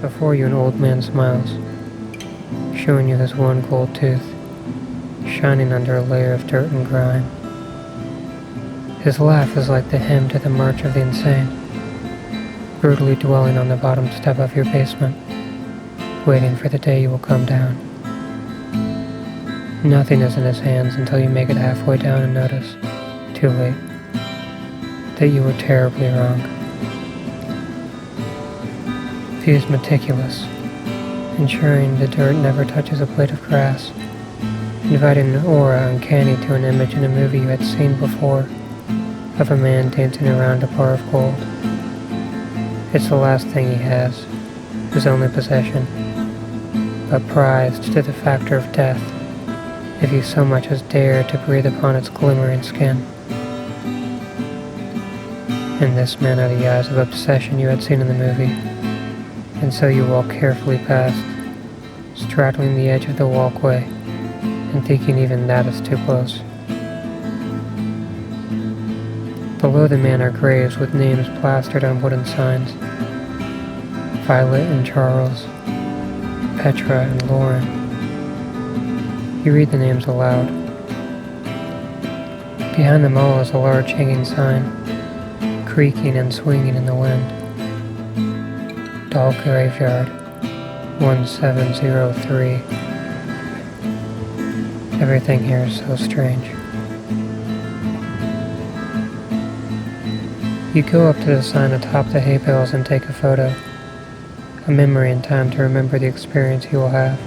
Before you, an old man smiles, showing you his one gold tooth, shining under a layer of dirt and grime. His laugh is like the hymn to the march of the insane, brutally dwelling on the bottom step of your basement, waiting for the day you will come down. Nothing is in his hands until you make it halfway down and notice, too late, that you were terribly wrong. He is meticulous, ensuring the dirt never touches a blade of grass, inviting an aura uncanny to an image in a movie you had seen before of a man dancing around a bar of gold. It's the last thing he has, his only possession, but prized to the factor of death if you so much as dare to breathe upon its glimmering skin. In this man are the eyes of obsession you had seen in the movie, and so you walk carefully past, straddling the edge of the walkway, and thinking even that is too close. Below the man are graves with names plastered on wooden signs. Violet and Charles, Petra and Lauren. You read the names aloud. Behind them all is a large hanging sign, creaking and swinging in the wind. Doll Graveyard, 1703. Everything here is so strange. You go up to the sign atop the hay bales and take a photo. A memory in time to remember the experience you will have.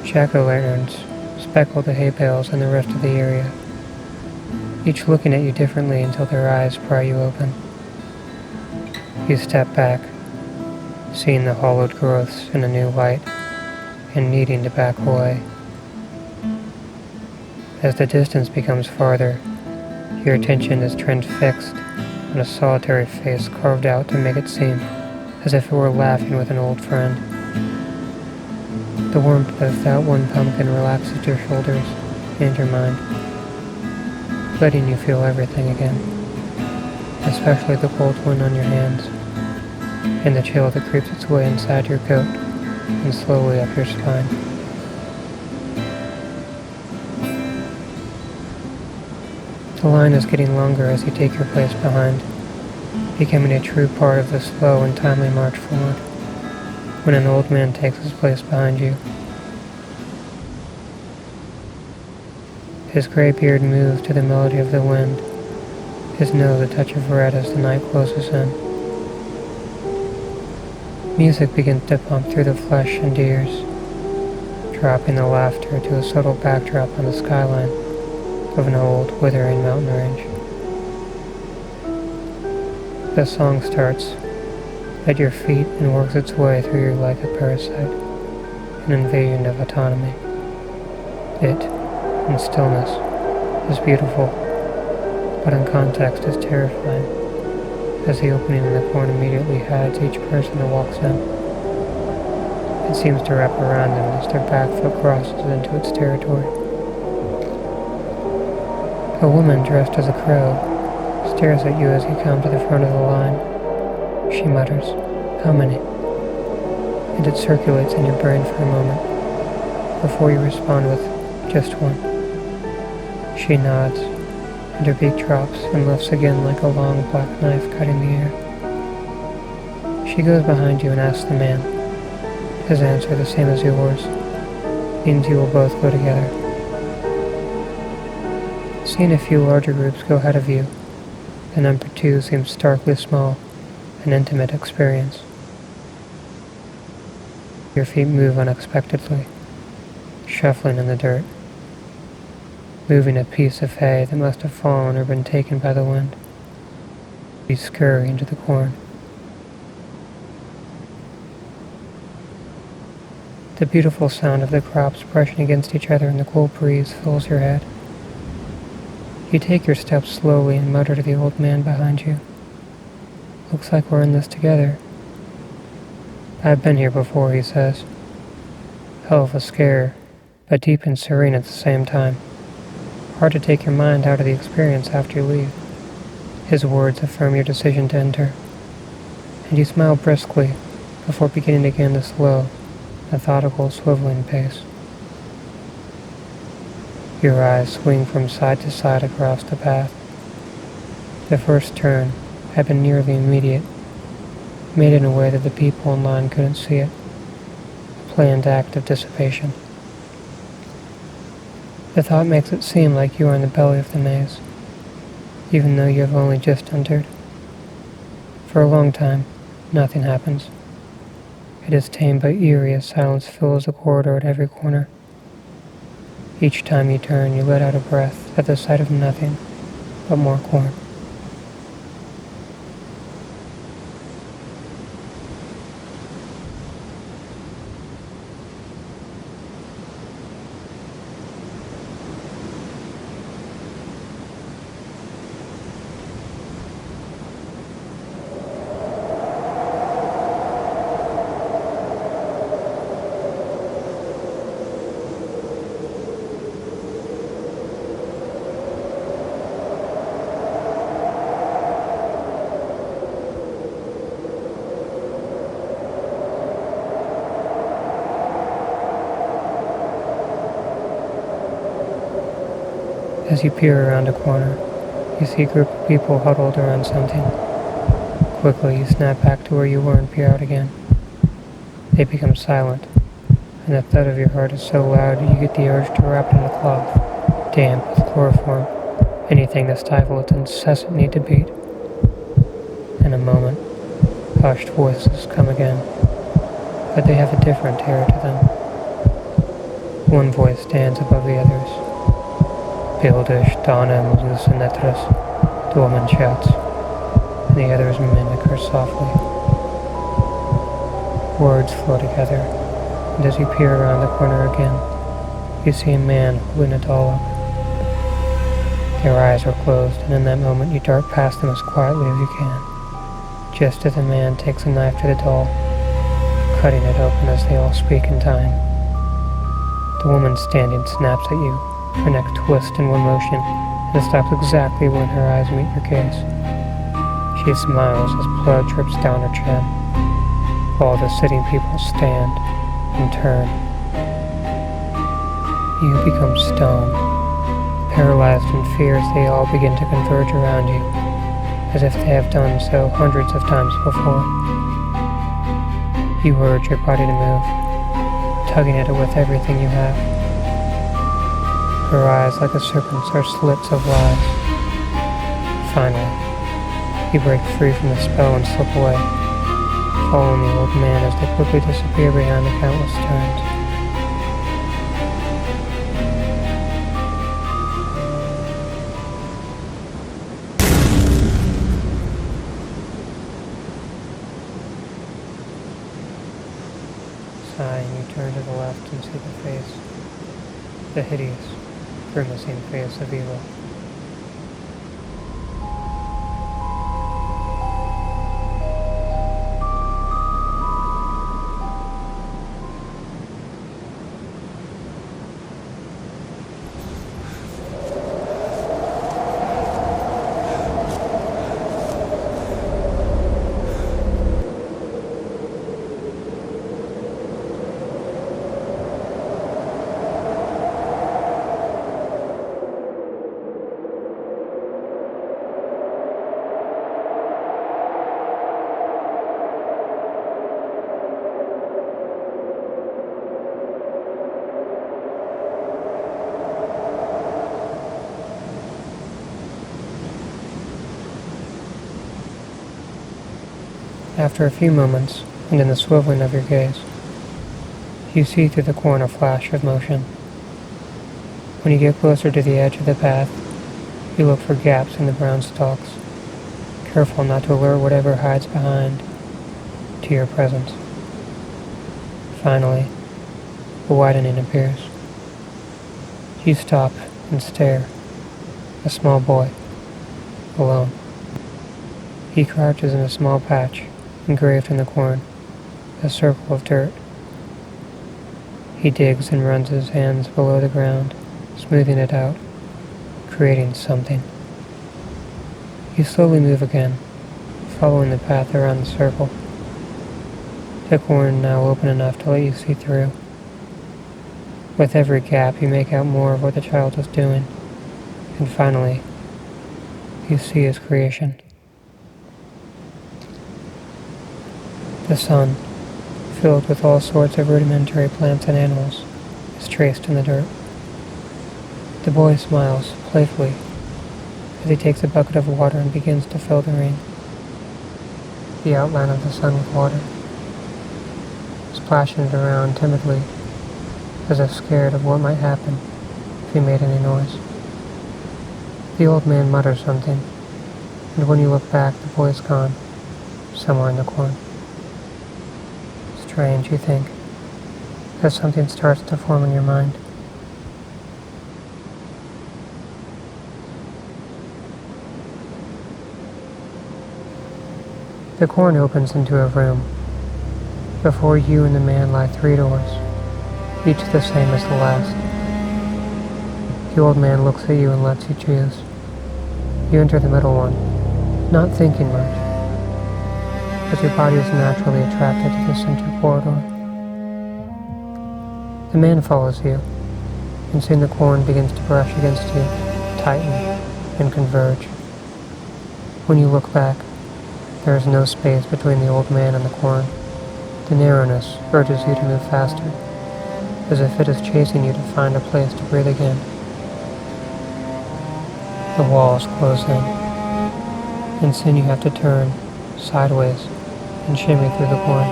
Jack-o'-lanterns speckle the hay bales and the rest of the area, each looking at you differently until their eyes pry you open. You step back, seeing the hollowed growths in a new light, and needing to back away. As the distance becomes farther, your attention is transfixed on a solitary face carved out to make it seem as if it were laughing with an old friend. The warmth of that one pumpkin relaxes your shoulders and your mind, letting you feel everything again, especially the cold wind on your hands, and the chill that creeps its way inside your coat and slowly up your spine. The line is getting longer as you take your place behind, becoming a true part of the slow and timely march forward, when an old man takes his place behind you. His gray beard moves to the melody of the wind, his nose a touch of red as the night closes in. Music begins to pump through the flesh and ears, dropping the laughter to a subtle backdrop on the skyline of an old, withering mountain range. The song starts at your feet and works its way through you like a parasite, an invasion of autonomy. It, in stillness, is beautiful, but in context is terrifying, as the opening in the corn immediately hides each person that walks in. It seems to wrap around them as their back foot crosses into its territory. A woman dressed as a crow stares at you as you come to the front of the line. She mutters, "How many?" And it circulates in your brain for a moment, before you respond with, "Just one." She nods, and her beak drops and lifts again like a long black knife cutting the air. She goes behind you and asks the man. His answer, the same as yours, means you will both go together. Seeing a few larger groups go ahead of you, the number 2 seems starkly small, an intimate experience. Your feet move unexpectedly, shuffling in the dirt, moving a piece of hay that must have fallen or been taken by the wind. You scurry into the corn. The beautiful sound of the crops brushing against each other in the cool breeze fills your head. You take your steps slowly and mutter to the old man behind you. "Looks like we're in this together." "I've been here before," he says. Hell of a scare, but deep and serene at the same time. Hard to take your mind out of the experience after you leave. His words affirm your decision to enter, and you smile briskly, before beginning again the slow, methodical swiveling pace. Your eyes swing from side to side across the path. The first turn had been nearly immediate, made in a way that the people in line couldn't see it, a planned act of dissipation. The thought makes it seem like you are in the belly of the maze, even though you have only just entered. For a long time, nothing happens. It is tame but eerie as silence fills the corridor at every corner. Each time you turn, you let out a breath at the sight of nothing but more corn. As you peer around a corner, you see a group of people huddled around something. Quickly, you snap back to where you were and peer out again. They become silent, and the thud of your heart is so loud you get the urge to wrap it in a cloth, damp with chloroform, anything to stifle its incessant need to beat. In a moment, hushed voices come again, but they have a different terror to them. One voice stands above the others. Bildish dana lucinetras, the woman shouts, and the others mimic her softly. Words flow together, and as you peer around the corner again, you see a man holding a doll up. Their eyes are closed, and in that moment you dart past them as quietly as you can, just as the man takes a knife to the doll, cutting it open as they all speak in time. The woman standing snaps at you, her neck twists in one motion, and stops exactly when her eyes meet your gaze. She smiles as blood drips down her chin. All the sitting people stand and turn. You become stone, paralyzed in fear as they all begin to converge around you, as if they have done so hundreds of times before. You urge your body to move, tugging at it with everything you have. Her eyes, like a serpent's, are slits of lies. Finally, you break free from the spell and slip away, following the old man as they quickly disappear behind the countless turns. Sighing, you turn to the left and see the face, the hideous, grimacing face of evil. After a few moments, and in the swiveling of your gaze, you see through the corner flash of motion. When you get closer to the edge of the path, you look for gaps in the brown stalks, careful not to alert whatever hides behind to your presence. Finally, a widening appears. You stop and stare. A small boy, alone. He crouches in a small patch, engraved in the corn, a circle of dirt. He digs and runs his hands below the ground, smoothing it out, creating something. You slowly move again, following the path around the circle. the corn now open enough to let you see through. With every gap, you make out more of what the child is doing, and finally, you see his creation. The sun, filled with all sorts of rudimentary plants and animals, is traced in the dirt. The boy smiles playfully as he takes a bucket of water and begins to fill the ring. The outline of the sun with water, splashing it around timidly, as if scared of what might happen if he made any noise. The old man mutters something, and when you look back, the boy is gone, somewhere in the corn. Strange, you think, as something starts to form in your mind. The corn opens into a room. Before you and the man lie 3 doors, each the same as the last. The old man looks at you and lets you choose. You enter the middle one, not thinking much, but your body is naturally attracted to the center corridor. The man follows you, and soon the corn begins to brush against you, tighten, and converge. When you look back, there is no space between the old man and the corn. The narrowness urges you to move faster, as if it is chasing you to find a place to breathe again. The walls close in, and soon you have to turn sideways and shimmy through the corn.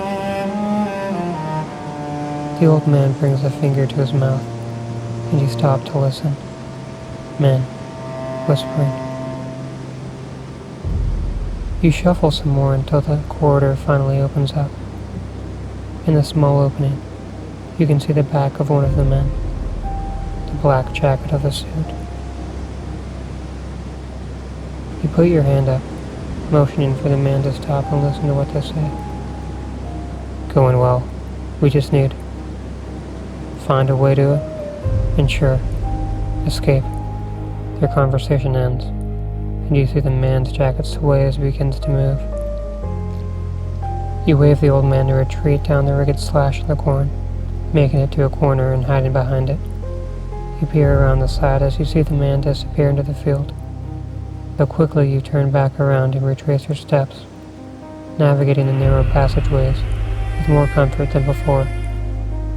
The old man brings a finger to his mouth, and you stop to listen. Men, whispering. You shuffle some more until the corridor finally opens up. In the small opening, you can see the back of one of the men, the black jacket of the suit. You put your hand up, motioning for the man to stop and listen to what they say. Going well. We just need find a way to ensure escape. Their conversation ends, and you see the man's jacket sway as he begins to move. You wave the old man to retreat down the rigged slash in the corn, making it to a corner and hiding behind it. You peer around the side as you see the man disappear into the field. Though quickly you turn back around and retrace your steps, navigating the narrow passageways with more comfort than before,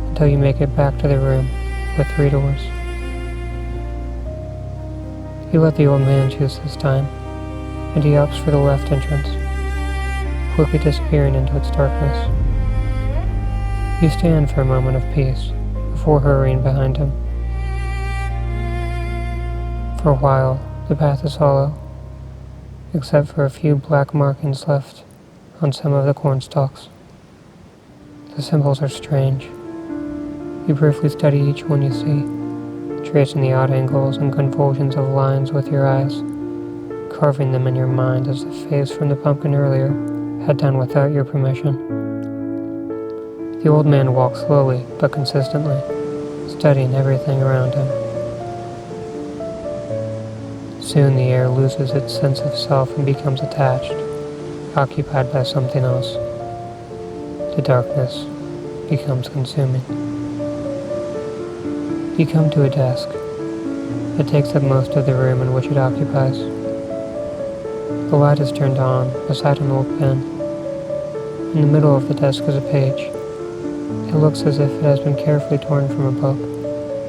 until you make it back to the room with 3 doors. You let the old man choose this time, and he opts for the left entrance, quickly disappearing into its darkness. You stand for a moment of peace before hurrying behind him. For a while, the path is hollow, except for a few black markings left on some of the corn stalks. The symbols are strange. You briefly study each one you see, tracing the odd angles and convolutions of lines with your eyes, carving them in your mind as the face from the pumpkin earlier had done without your permission. The old man walks slowly but consistently, studying everything around him. Soon the air loses its sense of self and becomes attached, occupied by something else. The darkness becomes consuming. You come to a desk. It takes up most of the room in which it occupies. The light is turned on beside an old pen. In the middle of the desk is a page. It looks as if it has been carefully torn from a book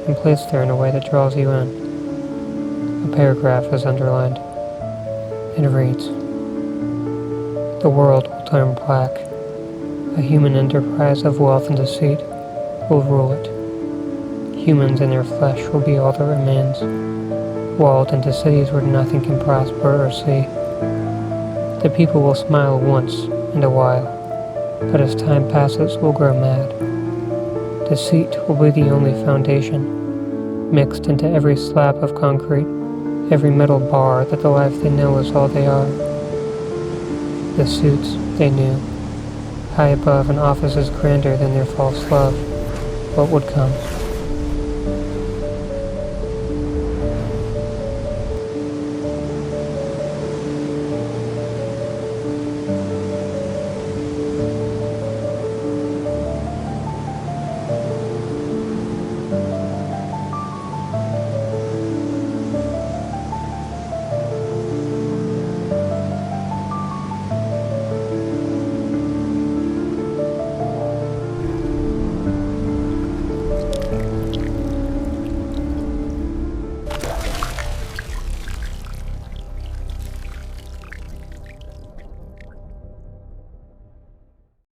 and placed there in a way that draws you in. A paragraph is underlined. It reads, "The world will turn black. A human enterprise of wealth and deceit will rule it. Humans in their flesh will be all that remains, walled into cities where nothing can prosper or see. The people will smile once in a while, but as time passes will grow mad. Deceit will be the only foundation, mixed into every slab of concrete, every metal bar that the life they know is all they are. The suits they knew, high above an offices grander than their false love, what would come?